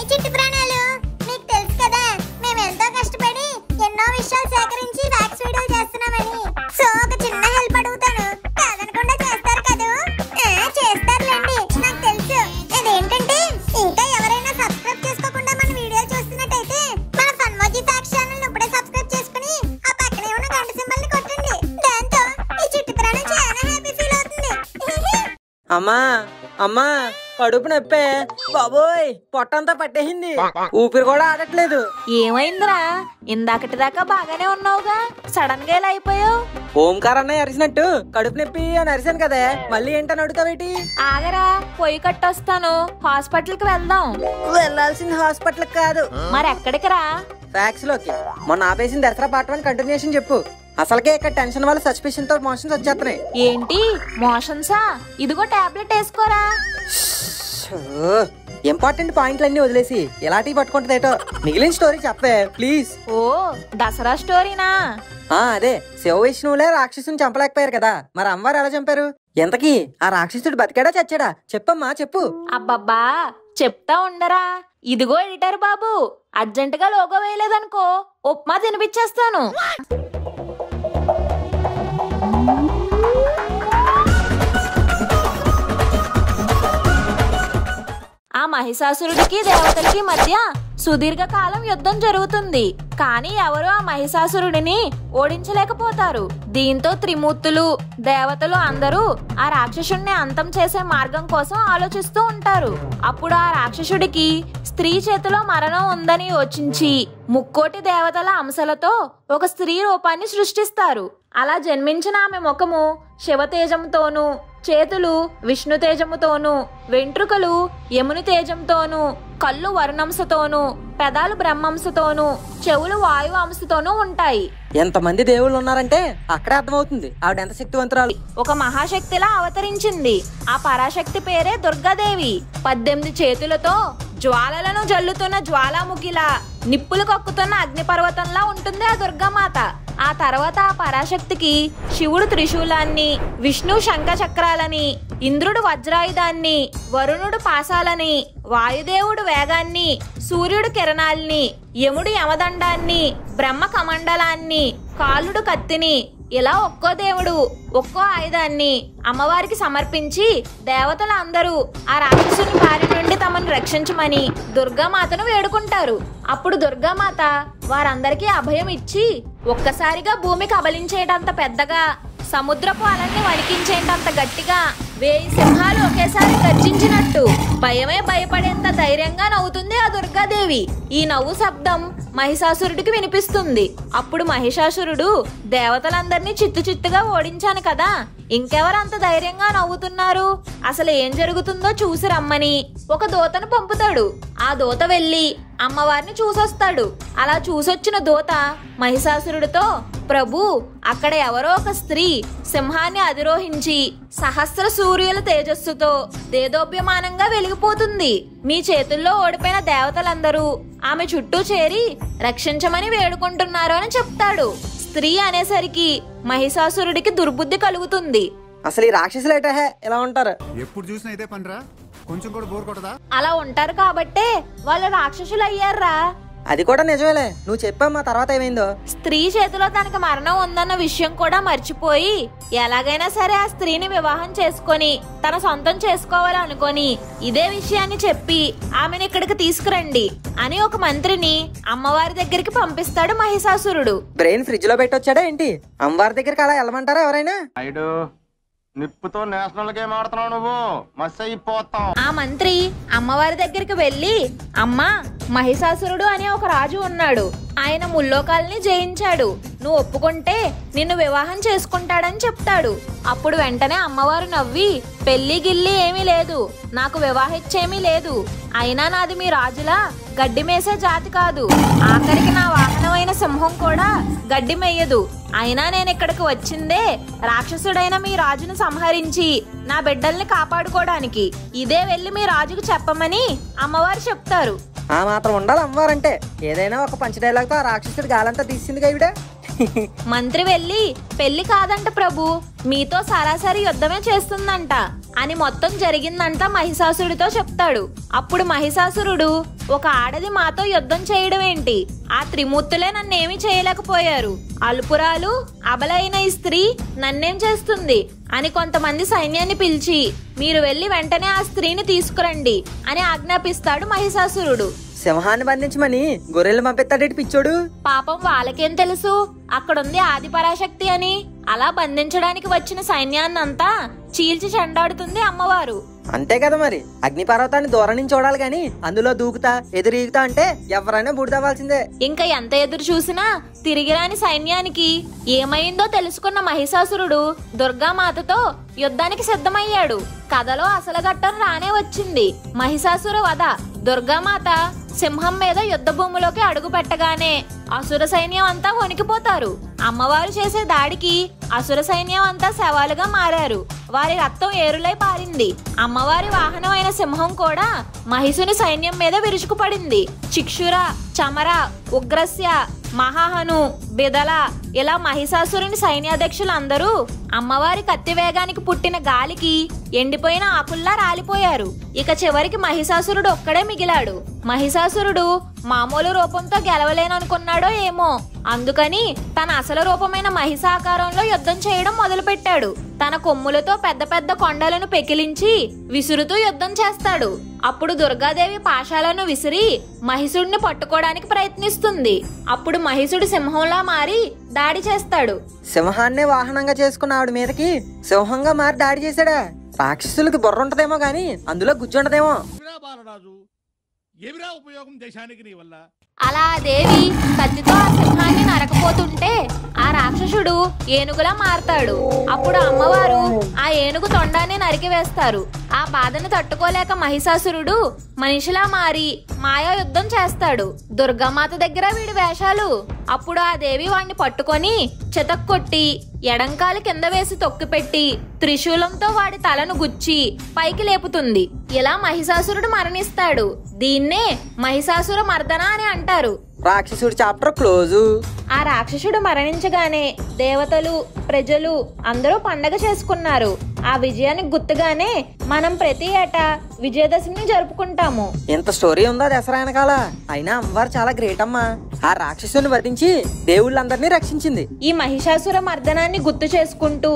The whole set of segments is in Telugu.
చిట్టి ప్రాణాలు, మీకు తెలుసు కదా మేము ఎంతో కష్టపడి ఎన్నో విషయాలు సేకరించి ఫ్యాక్స్ వీడియోలు చేస్తున్నామని. సో ఒక చిన్న హెల్ప్ అడుగుతాను, కాదనకుండా చేస్తారు కదా? చేస్తారులేండి, నాకు తెలుసు. అదేంటంటే ఇంకా ఎవరైనా సబ్స్క్రైబ్ చేసుకోకుండా మన వీడియోలు చూస్తున్నట్టయితే మన ఫన్మోజీ ఫ్యాక్స్ ఛానల్ ఇప్పుడే సబ్స్క్రైబ్ చేసుకుని ఆ పక్కనే ఉన్న గంట సింబల్ ని కొట్టండి. దాంతో ఈ చిట్టి ప్రాణం చాలా హ్యాపీ ఫీల్ అవుతుంది. అమ్మా అమ్మా కడుపు నొప్పే బాబోయ్, పొట్టంతా పట్టేసింది, ఊపిరి కూడా ఆడట్లేదు. ఏమైందిరా? ఇందాకటి దాకా బాగానే ఉన్నావుగా, సడన్ గా ఇలా అయిపోయావు? ఓంకార్ అన్నయ్య అరిసినట్టు కడుపు నొప్పి అని అరిసాను కదా, మళ్ళీ ఏంటని అడుగుతావేటి? ఆగరా, పొయ్యి కట్టొస్తాను, హాస్పిటల్ కి వెళ్దాం. వెళ్ళాల్సింది హాస్పిటల్ కాదు, మరి ఎక్కడికి రా? ఫ్యాక్స్ లోకి. మొన్న ఆపేసిన దసరా పార్ట్ 1 కంటిన్యూషన్ చెప్పు. అసలుకే ఇక్కడ టెన్షన్ వల్ల సస్పెషన్ తో మోషన్స్ వచ్చేస్తున్నాయి. ఏంటి మోషన్సా? ఇదిగో టాబ్లెట్ వేసుకోరా. ఇంపార్టెంట్ పాయింట్లన్నీ వదిలేసి ఎలాంటి పట్టుకుంటుందేటో మిగిలిన స్టోరీ చెప్పే ప్లీజ్. ఓ దసరా స్టోరీనా? అదే శివ విష్ణువులే రాక్షసుని చంపలేకపోయారు కదా, మరి అమ్మవారు ఎలా చంపారు? ఎంతకీ ఆ రాక్షసుడు బతికాడా చచ్చాడా? చెప్పమ్మా చెప్పు. అబ్బబ్బా చెప్తా ఉండరా. ఇదిగో ఎడిటర్ బాబు, అర్జెంటుగా లోగో వేయలేదనుకో ఉప్మా తినిపించేస్తాను. ఆ మహిషాసురుడికి దేవతలకి మధ్య సుదీర్ఘ కాలం యుద్ధం జరుగుతుంది. కానీ ఎవరు ఆ మహిషాసురుడిని ఓడించలేకపోతారు. దీంతో త్రిమూర్తులు దేవతలు అందరూ ఆ రాక్షసుడిని అంతం చేసే మార్గం కోసం ఆలోచిస్తూ ఉంటారు. అప్పుడు ఆ రాక్షసుడికి స్త్రీ చేతిలో మరణం ఉందని యోచించి ముక్కోటి దేవతల అంశలతో ఒక స్త్రీ రూపాన్ని సృష్టిస్తారు. అలా జన్మించిన ఆమె ముఖము శివతేజంతోనూ, చేతులు విష్ణు తేజముతోనూ, వెంట్రుకలు యముని తేజంతోనూ, కళ్ళు వరుణంశతోనూ, పెదాలు బ్రహ్మంశతోనూ, చెవులు వాయు అంశతోనూ ఉంటాయి. ఎంతమంది దేవుళ్ళు ఉన్నారంటే అక్కడే అర్థమవుతుంది ఆవిడ ఎంత శక్తివంతురాలు. ఒక మహాశక్తిలా అవతరించింది. ఆ పరాశక్తి పేరే దుర్గాదేవి. 18 చేతులతో జ్వాలలను జల్లుతున్న జ్వాలాముఖిలా, నిప్పులు కక్కుతున్న అగ్నిపర్వతంలా ఉంటుంది ఆ దుర్గామాత. ఆ తర్వాత ఆ పరాశక్తికి శివుడు త్రిశూలాన్ని, విష్ణు శంఖ చక్రాలని, ఇంద్రుడు వజ్రాయుధాన్ని, వరుణుడు పాశాలని, వాయుదేవుడు వేగాన్ని, సూర్యుడు కిరణాల్ని, యముడు యమదండాన్ని, బ్రహ్మ కమండలాన్ని, కాలుడు కత్తిని, ఇలా ఒక్కో దేవుడు ఒక్కో ఆయుధాన్ని అమ్మవారికి సమర్పించి దేవతలు అందరూ ఆ రాక్షసుని బారి నుండి తమను రక్షించమని దుర్గామాతను వేడుకుంటారు. అప్పుడు దుర్గామాత వారందరికీ అభయం ఇచ్చి ఒక్కసారిగా భూమి కబలించేటంత పెద్దగా, సముద్రపు అలల్ని వణికించేటంత గట్టిగా 1000 సింహాలు ఒకేసారి గర్జించినట్టు భయమే భయపడేంత ధైర్యంగా నవ్వుతుంది ఆ దుర్గాదేవి. ఈ నవ్వు శబ్దం మహిషాసురుడికి వినిపిస్తుంది. అప్పుడు మహిషాసురుడు దేవతలందరినీ చిత్తుగా ఓడించాను కదా, ఇంకెవరంత ధైర్యంగా నవ్వుతున్నారు, అసలు ఏం జరుగుతుందో చూసి రమ్మని ఒక దూతను పంపుతాడు. ఆ దూత వెళ్లి అమ్మవారిని చూసొస్తాడు. అలా చూసొచ్చిన దూత మహిషాసురుడితో, ప్రభు అక్కడ ఎవరో ఒక స్త్రీ సింహాన్ని అధిరోహించి సహస్ర సూర్యుల తేజస్సుతో దేదోప్యమానంగా వెలిగిపోతుంది. మీ చేతుల్లో ఓడిపోయిన దేవతలందరూ ఆమె చుట్టూ చేరి రక్షించమని వేడుకుంటున్నారు అని చెప్తాడు. స్త్రీ అనేసరికి మహిషాసురుడికి దుర్బుద్ధి కలుగుతుంది. అసలు ఈ రాక్షసులేట ఎలా ఉంటారు? ఎప్పుడు చూసినా ఇదే పనిరా, కొంచెం కూడా బోర్ కొట్టదా? అలా ఉంటారు కాబట్టే వాళ్ళు రాక్షసులు అయ్యారా. అది కూడా నిజమేలే, నువ్వు చెప్పమ్మా తర్వాత ఏమైందో. స్త్రీ చేతిలో తనకి మరణం ఉందన్న విషయం కూడా మర్చిపోయి ఎలాగైనా సరే ఆ స్త్రీని వివాహం చేసుకొని తన సొంతం చేసుకోవాలనుకొని ఇదే విషయాన్ని చెప్పి ఆమెను ఇక్కడికి తీసుకురండి అని ఒక మంత్రిని అమ్మవారి దగ్గరికి పంపిస్తాడు మహిషాసురుడు. బ్రెయిన్ ఫ్రిడ్జ్ లో పెట్టొచ్చాడా ఏంటి? అమ్మవారి దగ్గరికి అలా వెళ్ళమంటారా ఎవరైనా? నిప్పుతో నేషనల్ గేమ్ ఆడుతున్నావు నువ్వు, మస్ అయిపోతావు. ఆ మంత్రి అమ్మవారి దగ్గరికి వెళ్లి, అమ్మా మహిషాసురుడు అనే ఒక రాజు ఉన్నాడు, ఆయన ముల్లోకాల్ని జయించాడు, నువ్వు ఒప్పుకుంటే నిన్ను వివాహం చేసుకుంటాడని చెప్తాడు. అప్పుడు వెంటనే అమ్మవారు నవ్వి, పెళ్లి గిల్లి ఏమీ లేదు, నాకు వివాహిచ్చేమీ లేదు, అయినా నాది మీ రాజులా గడ్డి మేసే జాతి కాదు, ఆఖరికి నా వాహనమైన సింహం కూడా గడ్డి మేయదు, అయినా నేను ఇక్కడికి వచ్చిందే రాక్షసుడైన మీ రాజును సంహరించి నా బిడ్డల్ని కాపాడుకోవడానికి, ఇదే వెళ్లి మీ రాజుకు చెప్పమని అమ్మవారు చెప్తారు. ఆ మాత్రం ఉండాలి అమ్మవారంటే. ఏదైనా ఒక పంచ డైలాగ్ తో ఆ రాక్షసుడి గాలంతా తీసిందిగా ఈవిడ. మంత్రి వెళ్లి, పెళ్లి కాదంట ప్రభు, మీతో సరాసరి యుద్ధమే చేస్తుందంట అని మొత్తం జరిగిందంతా మహిషాసురుడితో చెప్తాడు. అప్పుడు మహిషాసురుడు, ఒక ఆడది మాతో యుద్ధం చేయడం ఏంటి? ఆ త్రిమూర్తులే నన్నేమీ చేయలేకపోయారు. అల్పురాలు అబలైన ఈ స్త్రీ నన్నేం చేస్తుంది అని కొంతమంది సైన్యాన్ని పిలిచి, మీరు వెళ్లి వెంటనే ఆ స్త్రీని తీసుకురండి అని ఆజ్ఞాపిస్తాడు మహిషాసురుడు. సింహాన్ని బంధించమని గొర్రెలు పంపిస్తాడేటి పిచ్చోడు. పాపం వాళ్ళకేం తెలుసు అక్కడుంది ఆది పరాశక్తి అని. అలా బంధించడానికి వచ్చిన సైన్యాన్నంతా చీల్చి చెండాడుతుంది అమ్మవారు. అంతే కదా మరి, అగ్నిపర్వతాన్ని దూరం నుంచి చూడాలి గాని అందులో దూకుతా ఎదురీగుతా అంటే ఎవరైనా బుడిదవ్వాల్సిందే. ఇంకా ఎంత ఎదురు చూసినా తిరిగి రాని సైన్యానికి ఏమైందో తెలుసుకున్న మహిషాసురుడు దుర్గామాతతో యుద్ధానికి సిద్ధమయ్యాడు. కథలో అసలు ఘట్టం రానే వచ్చింది. మహిషాసుర వధ. దుర్గామాత సింహం మీద యుద్ధ భూమిలోకి అడుగు పెట్టగానే అసుర సైన్యం అంతా వణికిపోతారు. అమ్మవారు చేసే దాడికి అసుర సైన్యం అంతా శవాలుగా మారారు. వారి రక్తం ఏరులై పారింది. అమ్మవారి వాహనమైన సింహం కూడా మహిషుని సైన్యం మీద విరుచుకుపడింది. చిక్షుర, చమర, ఉగ్రస్య, మహాహను, బిదల ఇలా మహిషాసురుని సైన్యాధ్యక్షులందరూ అమ్మవారి కత్తి వేగానికి పుట్టిన గాలికి ఎండిపోయిన ఆకుల్లా రాలిపోయారు. ఇక చివరికి మహిషాసురుడు ఒక్కడే మిగిలాడు. మహిషాసురుడు మామూలు రూపంతో గెలవలేననుకున్నాడో ఏమో, అందుకని తన అసలు రూపమైన మహిషాకారంలో యుద్ధం చేయడం మొదలుపెట్టాడు. తన కొమ్ములతో పెద్ద పెద్ద కొండలను పెకిలించి విసురుతూ యుద్ధం చేస్తాడు. అప్పుడు దుర్గాదేవి పాశాలను విసిరి మహిషుడిని పట్టుకోవడానికి ప్రయత్నిస్తుంది. అప్పుడు మహిషుడు సింహంలా మారి దాడి చేస్తాడు. సింహాన్నే వాహనంగా చేసుకున్న ఆవిడ మీదకి సింహంగా మారి దాడి చేశాడా? రాక్షసులకి బుర్ర ఉంటదేమో గాని అందులో గుజ్జుంటదేమో. ఏమిరా ఉపయోగం దేశానికి నీ వల్ల? అలా ఆ దేవి కత్తితో ఆ సింహాన్ని నరకపోతుంటే ఆ రాక్షసుడు ఏనుగులా మారతాడు. అప్పుడు అమ్మవారు ఆ ఏనుగు తొండాన్ని నరికివేస్తారు. ఆ బాధను తట్టుకోలేక మహిషాసురుడు మనిషిలా మారి మాయా యుద్ధం చేస్తాడు. దుర్గామాత దగ్గర వీడి వేషాలు. అప్పుడు ఆ దేవి వాణ్ణి పట్టుకొని చితక్కొట్టి ఎడంకాలు కింద వేసి తొక్కిపెట్టి త్రిశూలంతో వాడి తలను గుచ్చి పైకి లేపుతుంది. ఇలా మహిషాసురుడు మరణిస్తాడు. దీన్నే మహిషాసుర మర్దన అని అంటారు. రాక్షసుడి చాప్టర్ క్లోజు. ఆ రాక్షసుడు మరణించగానే దేవతలు, ప్రజలు అందరూ పండగ చేసుకున్నారు. ఆ విజయానికి గుర్తుగానే మనం ప్రతి ఏటా విజయదశమిని జరుపుకుంటాము. ఇంత స్టోరీ ఉందా దసరా వెనకాల? అయినా అమ్మవారు చాలా గ్రేట్ అమ్మా. ఆ రాక్షసుని వధించి దేవుళ్ళందరినీ రక్షించింది. ఈ మహిషాసుర మర్దనాన్ని గుర్తు చేసుకుంటూ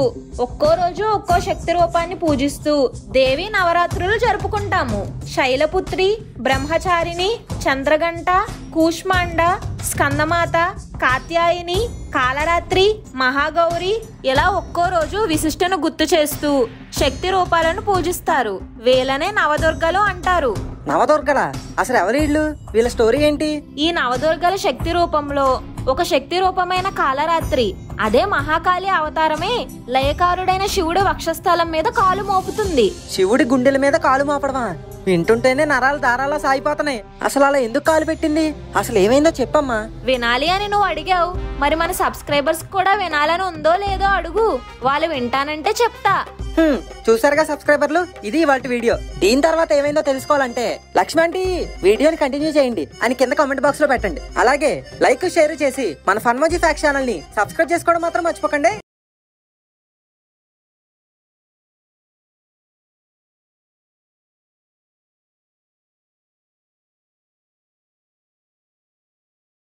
ఒక్కో రోజు ఒక్కో శక్తి రూపాన్ని పూజిస్తూ దేవి నవరాత్రులు జరుపుకుంటాము. శైలపుత్రి, బ్రహ్మచారిణి, చంద్రగంట, కూష్మాండ, స్కందమాత, కాత్యాయిని, కాలరాత్రి, మహాగౌరి ఇలా ఒక్కో రోజు విశిష్టను గుర్తు చేస్తూ శక్తి రూపాలను పూజిస్తారు. వీళ్ళనే నవదుర్గలు అంటారు. నవదుర్గల అసలు ఎవరు వీళ్ళు? వీళ్ళ స్టోరీ ఏంటి? ఈ నవదుర్గల శక్తి రూపంలో ఒక శక్తి రూపమైన కాలరాత్రి, అదే మహాకాళి అవతారమే లయకారుడైన శివుడు వక్షస్థలం మీద కాలు మోపుతుంది. శివుడి గుండెల మీద కాలు మోపడమా? వింటుంటేనే నరాలు దారాలా సాగిపోతున్నాయి. అసలు అలా ఎందుకు కాలు పెట్టింది? అసలు ఏమైందో చెప్పమ్మా. వినాలి అని నువ్వు అడిగావు, మరి మన సబ్స్క్రైబర్స్ కూడా వినాలని ఉందో లేదో అడుగు. వాళ్ళు వింటానంటే చెప్తా. చూసారుగా సబ్స్క్రైబర్లు, ఇది ఇవాల్టి వీడియో. దీని తర్వాత ఏమైందో తెలుసుకోవాలంటే లక్ష్మి ఆంటీ వీడియోని కంటిన్యూ చేయండి అని కింద కామెంట్ బాక్స్ లో పెట్టండి. అలాగే లైక్, షేర్ చేసి మన ఫన్మోజీ ఫ్యాక్స్ ఛానల్ ని సబ్స్క్రైబ్ చేసుకోవడం మాత్రం మర్చిపోకండి.